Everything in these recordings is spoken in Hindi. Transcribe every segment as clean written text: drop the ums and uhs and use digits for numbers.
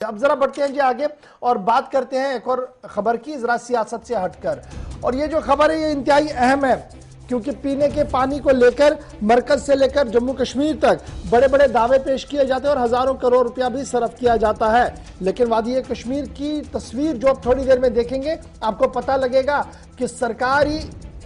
अब जरा बढ़ते हैं जी आगे और बात करते हैं एक और खबर की, जरा सियासत से हटकर। और ये जो खबर है ये इंतहाई अहम है, क्योंकि पीने के पानी को लेकर मरकज से लेकर जम्मू कश्मीर तक बड़े बड़े दावे पेश किए जाते हैं और हजारों करोड़ रुपया भी सर्फ किया जाता है। लेकिन वादी कश्मीर की तस्वीर जो अब थोड़ी देर में देखेंगे आपको पता लगेगा कि सरकारी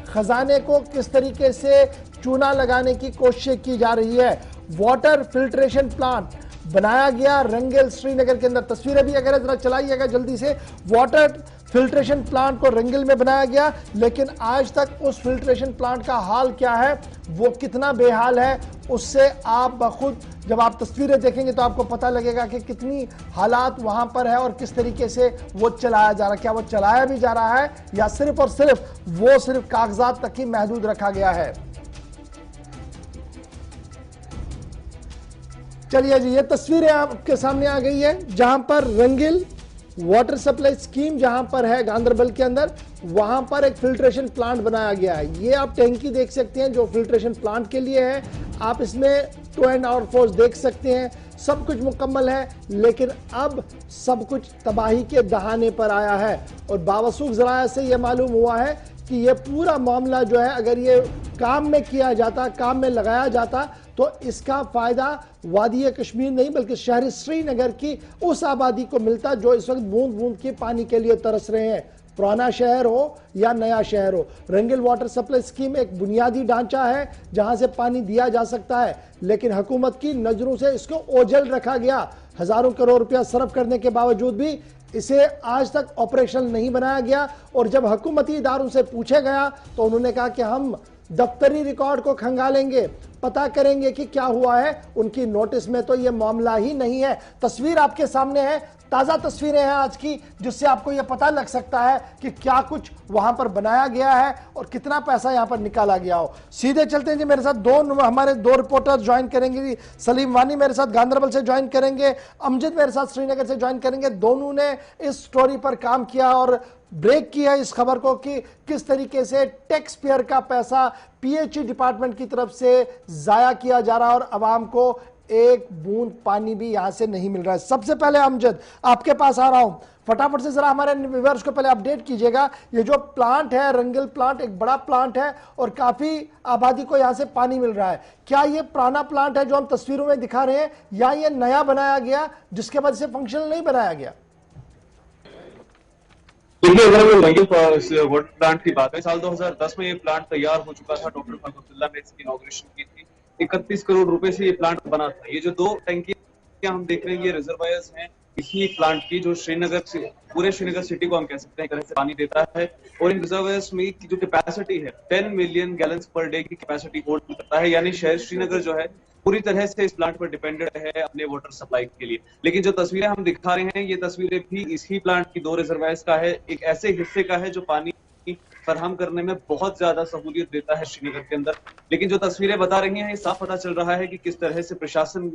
खजाने को किस तरीके से चूना लगाने की कोशिश की जा रही है। वाटर फिल्ट्रेशन प्लांट बनाया गया रंगेल श्रीनगर के अंदर, तस्वीरें भी अगर जरा चलाइएगा जल्दी से। वाटर फिल्ट्रेशन प्लांट को रंगेल में बनाया गया, लेकिन आज तक उस फिल्ट्रेशन प्लांट का हाल क्या है, वो कितना बेहाल है, उससे आप बखुद जब आप तस्वीरें देखेंगे तो आपको पता लगेगा कि कितनी हालात वहां पर है और किस तरीके से वो चलाया जा रहा है। क्या वो चलाया भी जा रहा है या सिर्फ और सिर्फ कागजात तक ही महदूद रखा गया है। चलिए जी, ये तस्वीरें आपके सामने आ गई है जहां पर रंगील वाटर सप्लाई स्कीम जहां पर है गांधरबल के अंदर, वहां पर एक फिल्ट्रेशन प्लांट बनाया गया है। ये आप टैंकी देख सकते हैं जो फिल्ट्रेशन प्लांट के लिए है। आप इसमें टू एंड आउट फोर्स देख सकते हैं, सब कुछ मुकम्मल है, लेकिन अब सब कुछ तबाही के दहाने पर आया है। और बावसूख ज़राया से यह मालूम हुआ है कि यह पूरा मामला जो है अगर ये काम में किया जाता, काम में लगाया जाता, तो इसका फायदा वादी कश्मीर नहीं बल्कि शहर श्रीनगर की उस आबादी को मिलता जो इस वक्त बूंद बूंद के पानी के लिए तरस रहे हैं, पुराना शहर हो या नया शहर हो। रंगील वाटर सप्लाई स्कीम एक बुनियादी ढांचा है जहां से पानी दिया जा सकता है, लेकिन हुकूमत की नजरों से इसको ओझल रखा गया। हजारों करोड़ रुपया सर्फ करने के बावजूद भी इसे आज तक ऑपरेशनल नहीं बनाया गया। और जब हुकूमती इदारों से पूछा गया तो उन्होंने कहा कि हम दफ्तरी रिकॉर्ड को खंगालेंगे, पता करेंगे कि क्या हुआ है। उनकी नोटिस में तो यह मामला ही नहीं है। तस्वीर आपके सामने है, ताजा तस्वीरें हैं आज की, जिससे आपको यह पता लग सकता है कि क्या कुछ वहां पर बनाया गया है और कितना पैसा यहां पर निकाला गया हो। सीधे चलते हैं जी, मेरे साथ हमारे दो रिपोर्टर ज्वाइन करेंगे जी। सलीम वानी मेरे साथ गांधरबल से ज्वाइन करेंगे, अमजद मेरे साथ श्रीनगर से ज्वाइन करेंगे। दोनों ने इस स्टोरी पर काम किया और ब्रेक किया इस खबर को कि किस तरीके से टैक्स पेयर का पैसा पीएचई डिपार्टमेंट की तरफ से जाया किया जा रहा है और आवाम को एक बूंद पानी भी यहां से नहीं मिल रहा है। सबसे पहले अमजद आपके पास आ रहा हूं, फटाफट से जरा हमारे व्यूअर्स को पहले अपडेट कीजिएगा। ये जो प्लांट है रंगील प्लांट एक बड़ा प्लांट है और काफी आबादी को यहां से पानी मिल रहा है। क्या ये पुराना प्लांट है जो हम तस्वीरों में दिखा रहे हैं या ये नया बनाया गया जिसके वजह से फंक्शनल नहीं बनाया गया? देखिए, अगर हम रंगील वाटर प्लांट की बात है, साल 2010 में ये प्लांट तैयार हो चुका था। डॉक्टर फारूक अब्दुल्ला ने इसकी इनॉग्रेशन की थी। 31 करोड़ रुपए से ये प्लांट बना था। ये जो दो टैंकियां हम देख रहे हैं ये रिजर्वायर्स हैं इसी प्लांट की, जो श्रीनगर से पूरे श्रीनगर सिटी को हम कह सकते हैं तरह से पानी देता है। और इन रिजर्वायर्स में की जो कैपेसिटी है 10 मिलियन गैलन्स पर डे की कैपेसिटी होल्ड करता है। यानी शहर श्रीनगर जो है पूरी तरह से इस प्लांट पर डिपेंडेंट है अपने वाटर सप्लाई के लिए। लेकिन जो तस्वीरें हम दिखा रहे हैं ये तस्वीरें भी इसी प्लांट की दो रिजर्वायर्स का है, एक ऐसे हिस्से का है जो पानी फराहम करने में बहुत ज्यादा सहूलियत देता है श्रीनगर के अंदर। लेकिन जो तस्वीरें बता रही हैं साफ पता चल रहा है कि किस तरह से प्रशासन,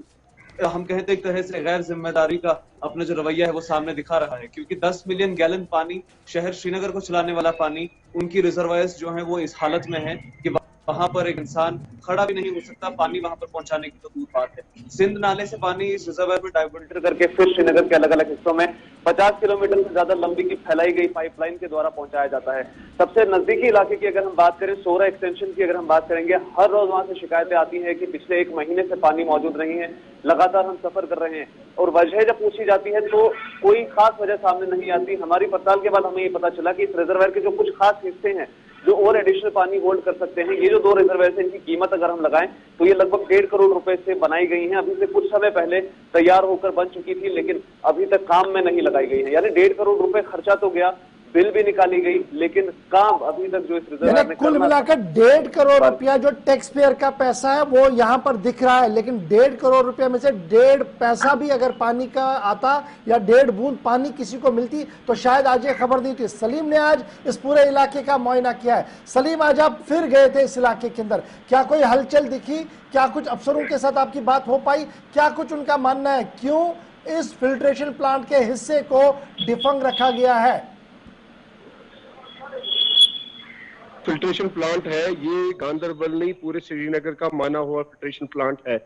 हम कहते एक तरह से गैर जिम्मेदारी का अपना जो रवैया है वो सामने दिखा रहा है। क्योंकि 10 मिलियन गैलन पानी, शहर श्रीनगर को चलाने वाला पानी, उनकी रिजर्वायर्स जो है वो इस हालत में है कि वहां पर एक इंसान खड़ा भी नहीं हो सकता। पानी वहां पर पहुंचाने की तो दूर बात है। सिंध नाले से पानी इस रिजर्वायर में डाइवर्टर करके फिर श्रीनगर के अलग अलग हिस्सों में 50 किलोमीटर से ज्यादा लंबी की फैलाई गई पाइपलाइन के द्वारा पहुंचाया जाता है। सबसे नजदीकी इलाके की अगर हम बात करें, सोरा एक्सटेंशन की अगर हम बात करेंगे, हर रोज वहां से शिकायतें आती हैं कि पिछले 1 महीने से पानी मौजूद नहीं है। लगातार हम सफर कर रहे हैं और वजह जब पूछी जाती है तो कोई खास वजह सामने नहीं आती। हमारी पड़ताल के बाद हमें ये पता चला कि इस रिजर्वायर के जो कुछ खास हिस्से हैं जो और एडिशनल पानी होल्ड कर सकते हैं, ये जो दो रिजर्वायर है इनकी कीमत अगर हम लगाएं तो ये लगभग 1.5 करोड़ रुपए से बनाई गई हैं। अभी से कुछ समय पहले तैयार होकर बन चुकी थी, लेकिन अभी तक काम में नहीं लगाई गई है। यानी 1.5 करोड़ रुपए खर्चा तो गया, बिल भी निकाली गई, लेकिन काम अभी तक जो इस रिजर्वायर में कुल मिलाकर 1.5 करोड़ रुपया जो टैक्स पेयर का पैसा है वो यहां पर दिख रहा है। लेकिन 1.5 करोड़ रुपया में से 1.5 पैसा भी अगर पानी का आता या 1.5 बूंद पानी किसी को मिलती तो शायद आज ये खबर नहीं थी। सलीम ने आज इस पूरे इलाके का मुआयना किया है। सलीम, आज आप फिर गए थे इस इलाके के अंदर, क्या कोई हलचल दिखी? क्या कुछ अफसरों के साथ आपकी बात हो पाई? क्या कुछ उनका मानना है क्यों इस फिल्ट्रेशन प्लांट के हिस्से को डिफंग रखा गया है? फिल्ट्रेशन प्लांट है ये गांधरबल नहीं पूरे श्रीनगर का माना हुआ फिल्ट्रेशन प्लांट है।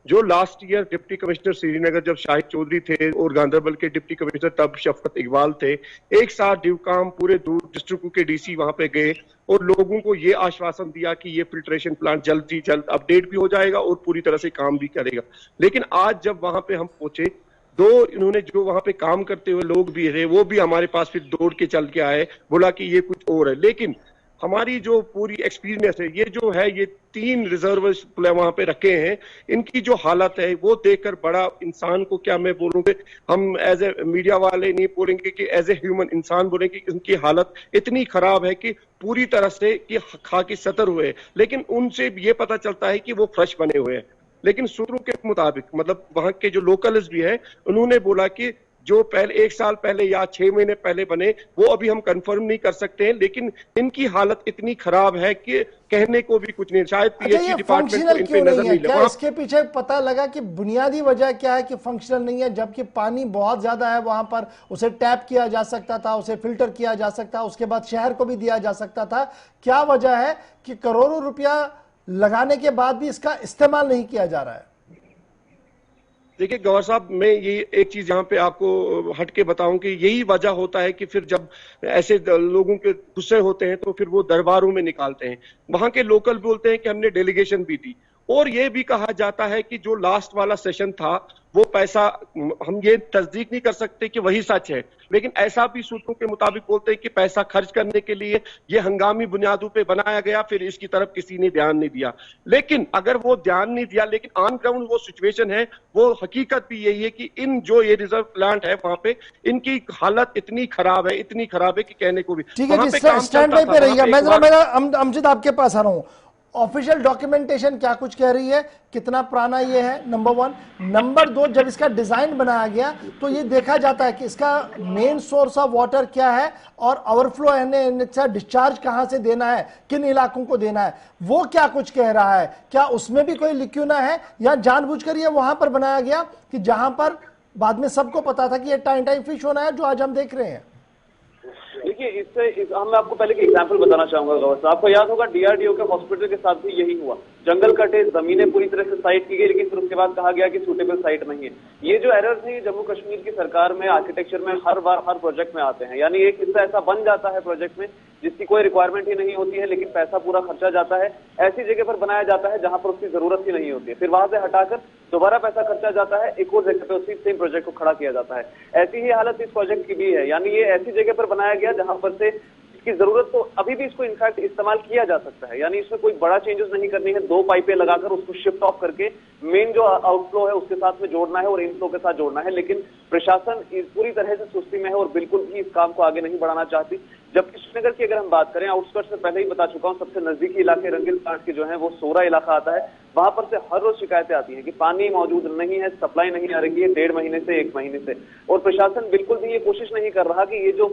जो last year deputy commissioner Srinagar जब शाहिद चौधरी थे और गांधरबल के डिप्टी कमिश्नर तब शफकत इकबाल थे, एक साथ ड्यूकाम पूरे डिस्ट्रिक्ट के डीसी वहां पे गए और लोगों को ये आश्वासन दिया कि ये फिल्ट्रेशन प्लांट जल्द ही जल्द अपडेट भी हो जाएगा और पूरी तरह से काम भी करेगा। लेकिन आज जब वहां पे हम पहुंचे, इन्होंने जो वहां पे काम करते हुए लोग भी रहे वो भी हमारे पास फिर दौड़ के चल के आए, बोला कि ये कुछ और है। लेकिन हमारी जो पूरी एक्सपीरियंस है, ये जो है ये 3 रिजर्व वहां पे रखे हैं, इनकी जो हालत है वो देखकर बड़ा इंसान को, क्या मैं बोलूंगा, हम एज ए मीडिया वाले नहीं बोलेंगे कि एज ए ह्यूमन इंसान बोलेंगे कि उनकी हालत इतनी खराब है कि पूरी तरह से कि खा के सतर हुए। लेकिन उनसे ये पता चलता है कि वो फ्रेश बने हुए हैं। लेकिन सूत्रों के मुताबिक, मतलब वहां के जो लोकल्स भी हैं, उन्होंने बोला कि जो पहले 1 साल पहले या 6 महीने पहले बने वो अभी हम कंफर्म नहीं कर सकते हैं, लेकिन इनकी हालत इतनी खराब है कि कहने को भी कुछ नहीं। शायद पीएचई डिपार्टमेंट को इन पे नजर नहीं लगा। इसके पीछे पता लगा कि बुनियादी वजह क्या है कि फंक्शनल नहीं है, जबकि पानी बहुत ज्यादा है वहां पर, उसे टैप किया जा सकता था, उसे फिल्टर किया जा सकता, उसके बाद शहर को भी दिया जा सकता था। क्या वजह है कि करोड़ों रुपया लगाने के बाद भी इसका इस्तेमाल नहीं किया जा रहा है? देखिए गौर साहब, मैं ये एक चीज यहाँ पे आपको हट के बताऊं कि यही वजह होता है कि फिर जब ऐसे लोगों के गुस्से होते हैं तो फिर वो दरबारों में निकालते हैं। वहां के लोकल बोलते हैं कि हमने डेलीगेशन भी दी, और ये भी कहा जाता है कि जो लास्ट वाला सेशन था वो पैसा, हम ये तस्दीक नहीं कर सकते कि वही सच है, लेकिन ऐसा भी सूत्रों के मुताबिक बोलते हैं कि पैसा खर्च करने के लिए ये हंगामी बुनियादों पे बनाया गया, फिर इसकी तरफ किसी ने ध्यान नहीं दिया। लेकिन अगर वो ध्यान नहीं दिया, लेकिन ऑन ग्राउंड वो सिचुएशन है, वो हकीकत भी यही है कि इन जो ये रिजर्व प्लांट है वहां पे, इनकी हालत इतनी खराब है, इतनी खराब है कि कहने को भी। ठीक है जी, स्टैंड बाय पे रहिएगा। मैं जरा अमजद आपके पास आ रहा हूं। ऑफिशियल डॉक्यूमेंटेशन क्या कुछ कह रही है, कितना पुराना ये है, नंबर 1। नंबर 2, जब इसका डिजाइन बनाया गया तो ये देखा जाता है कि इसका मेन सोर्स ऑफ वाटर क्या है और ओवरफ्लो डिस्चार्ज कहां से देना है, किन इलाकों को देना है, वो क्या कुछ कह रहा है। क्या उसमें भी कोई लिक्यूना है या जानबूझकर ये वहां पर बनाया गया कि जहां पर बाद में सबको पता था कि ये टाइम फिश होना है, जो आज हम देख रहे हैं? देखिए, हम आपको पहले एक एग्जांपल बताना चाहूंगा गौर साहब। आपको याद होगा डीआरडीओ के हॉस्पिटल के साथ भी यही हुआ। जंगल कटे, जमीनें पूरी तरह से साइट की गई, लेकिन फिर उसके बाद कहा गया कि सूटेबल साइट नहीं है। ये जो एरर थे जम्मू कश्मीर की सरकार में, आर्किटेक्चर में हर बार हर प्रोजेक्ट में आते हैं। यानी एक हिस्सा ऐसा बन जाता है प्रोजेक्ट में जिसकी कोई रिक्वायरमेंट ही नहीं होती है, लेकिन पैसा पूरा खर्चा जाता है, ऐसी जगह पर बनाया जाता है जहां पर उसकी जरूरत ही नहीं होती है। फिर वहां से हटाकर दोबारा पैसा खर्चा जाता है, एक और जगह पे उसी सेम प्रोजेक्ट को खड़ा किया जाता है। ऐसी ही हालत इस प्रोजेक्ट की भी है। यानी ये ऐसी जगह पर बनाया गया जहां पर से इसकी जरूरत, तो अभी भी इसको इनफैक्ट इस्तेमाल किया जा सकता है। यानी इसमें कोई बड़ा चेंजेस नहीं करनी है, 2 पाइपें लगाकर उसको शिफ्ट ऑफ करके मेन जो आउटफ्लो है उसके साथ में जोड़ना है और इनफ्लो के साथ जोड़ना है। लेकिन प्रशासन इस पूरी तरह से सुस्ती में है और बिल्कुल भी इस काम को आगे नहीं बढ़ाना चाहती। जबकि श्रीनगर की अगर हम बात करें, आउटस्कर्ट्स में पहले ही बता चुका हूं, सबसे नजदीकी इलाके रंगील प्लांट के जो है वो सोरा इलाका आता है। वहां पर से हर रोज शिकायतें आती हैं कि पानी मौजूद नहीं है, सप्लाई नहीं आ रही है 1.5 महीने से 1 महीने से। और प्रशासन बिल्कुल भी ये कोशिश नहीं कर रहा कि ये जो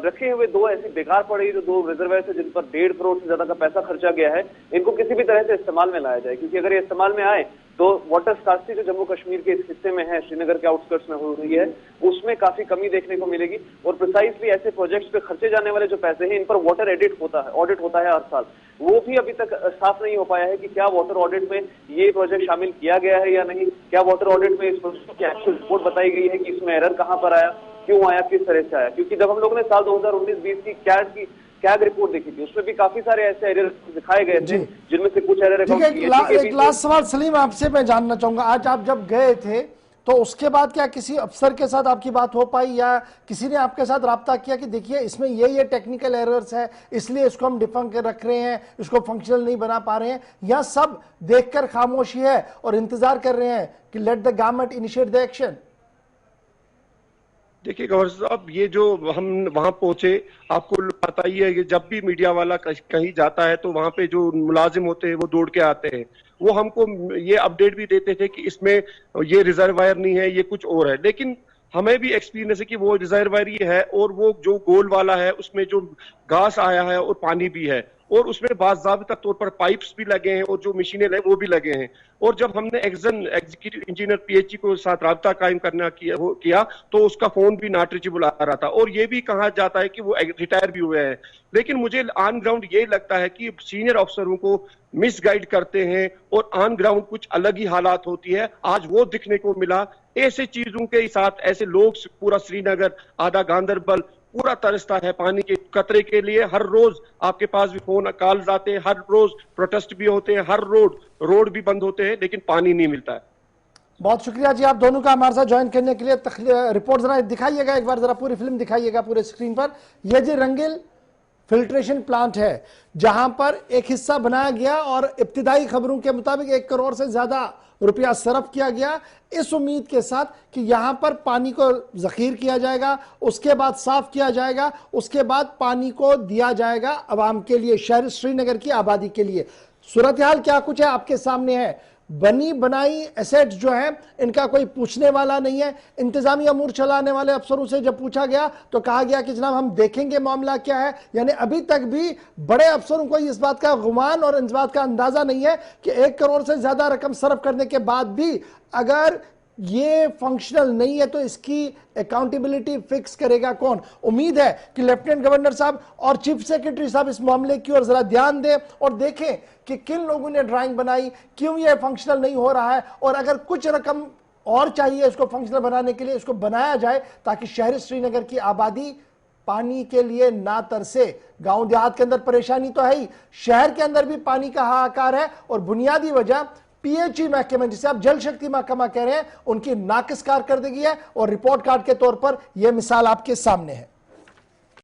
रखे हुए 2 ऐसी बेकार पड़ी जो 2 रिजर्वायर है जिन पर 1.5 करोड़ से ज्यादा का पैसा खर्चा गया है, इनको किसी भी तरह से इस्तेमाल में लाया जाए। क्योंकि अगर ये इस्तेमाल में आए तो वाटर स्कार्सिटी जो जम्मू कश्मीर के इस हिस्से में है, श्रीनगर के आउटस्कर्ट्स में हो रही है, उसमें काफी कमी देखने को मिलेगी। और प्रिसाइसली ऐसे प्रोजेक्ट्स पे खर्चे जाने वाले जो पैसे हैं, इन पर वाटर ऑडिट होता है हर साल। वो भी अभी तक साफ नहीं हो पाया है कि क्या वाटर ऑडिट में ये प्रोजेक्ट शामिल किया गया है या नहीं। क्या वाटर ऑडिट में इस प्रोजेक्ट की एक्चुअल रिपोर्ट बताई गई है कि इसमें एरर कहां पर आया, क्यों आया, किस तरह से आया। क्योंकि जब हम लोगों ने साल 2019-20 की कैग रिपोर्ट देखी थी, उसमें भी काफी सारे ऐसे एरर दिखाए गए थे जिनमें से कुछ एरर। एक लास्ट सवाल सलीम आपसे मैं जानना चाहूंगा, आज आप जब गए थे तो उसके बाद क्या किसी अफसर के साथ आपकी बात हो पाई या किसी ने आपके साथ राब्ता किया कि देखिए इसमें ये टेक्निकल एरर्स है, इसलिए इसको हम डिफंक रख रहे हैं, इसको फंक्शनल नहीं बना पा रहे हैं, या सब देखकर खामोशी है और इंतजार कर रहे हैं कि let the government initiate the action? देखिए गवर्नर साहब, ये जो हम वहां पहुंचे, आपको पता ही है कि जब भी मीडिया वाला कहीं जाता है तो वहां पे जो मुलाजिम होते हैं वो दौड़ के आते हैं। वो हमको ये अपडेट भी देते थे कि इसमें ये रिजर्वायर नहीं है, ये कुछ और है। लेकिन हमें भी एक्सपीरियंस है कि वो रिजर्वायर ही है और वो जो गोल वाला है उसमें जो घास आया है और पानी भी है। और उसमें बाज़ाब्ता तौर पर पाइप्स भी लगे हैं और जो मशीनें वो भी लगे हैं। और जब हमने एग्जीक्यूटिव इंजीनियर पीएचई को साथ राब्ता कायम करना किया तो उसका फोन भी नॉट रीचेबल आ रहा था, और ये भी कहा जाता है कि वो रिटायर भी हुए हैं। लेकिन मुझे ऑन ग्राउंड ये लगता है कि सीनियर अफसरों को मिसगाइड करते हैं और ऑन ग्राउंड कुछ अलग ही हालात होती है। आज वो दिखने को मिला। ऐसे चीजों के साथ ऐसे लोग पूरा श्रीनगर, आधा गांधरबल पूरा तरसता है पानी के कतरे के लिए। हर रोज आपके पास भी फोन कॉल्स आते हैं, हर रोज प्रोटेस्ट भी होते हैं, हर रोड भी बंद होते हैं, लेकिन पानी नहीं मिलता है। बहुत शुक्रिया जी आप दोनों का हमारे साथ ज्वाइन करने के लिए। रिपोर्ट जरा दिखाइएगा एक बार, जरा पूरी फिल्म दिखाइएगा पूरे स्क्रीन पर। यह जी रंगिल फिल्ट्रेशन प्लांट है जहां पर एक हिस्सा बनाया गया और इब्तिदाई खबरों के मुताबिक 1 करोड़ से ज्यादा रुपया सर्फ किया गया, इस उम्मीद के साथ कि यहां पर पानी को जखीर किया जाएगा, उसके बाद साफ किया जाएगा, उसके बाद पानी को दिया जाएगा आवाम के लिए, शहर श्रीनगर की आबादी के लिए। सूरत हाल क्या कुछ है आपके सामने है। बनी बनाई एसेट्स जो है इनका कोई पूछने वाला नहीं है। इंतजामी अमूर चलाने वाले अफसरों से जब पूछा गया तो कहा गया कि जनाब हम देखेंगे मामला क्या है। यानी अभी तक भी बड़े अफसरों को इस बात का गुमान और इस बात का अंदाजा नहीं है कि 1 करोड़ से ज्यादा रकम सर्व करने के बाद भी अगर ये फंक्शनल नहीं है तो इसकी अकाउंटेबिलिटी फिक्स करेगा कौन। उम्मीद है कि लेफ्टिनेंट गवर्नर साहब और चीफ सेक्रेटरी साहब इस मामले की ओर जरा ध्यान दें और देखें कि किन लोगों ने ड्राइंग बनाई, क्यों ये फंक्शनल नहीं हो रहा है, और अगर कुछ रकम और चाहिए इसको फंक्शनल बनाने के लिए इसको बनाया जाए ताकि शहर श्रीनगर की आबादी पानी के लिए ना तरसे। गांव देहात के अंदर परेशानी तो है ही, शहर के अंदर भी पानी का हाहाकार है और बुनियादी वजह पीएचई महकमे जिसे आप जल शक्ति महकमा कह रहे हैं उनकी नाकिस कारकर्दगी है और रिपोर्ट कार्ड के तौर पर यह मिसाल आपके सामने है।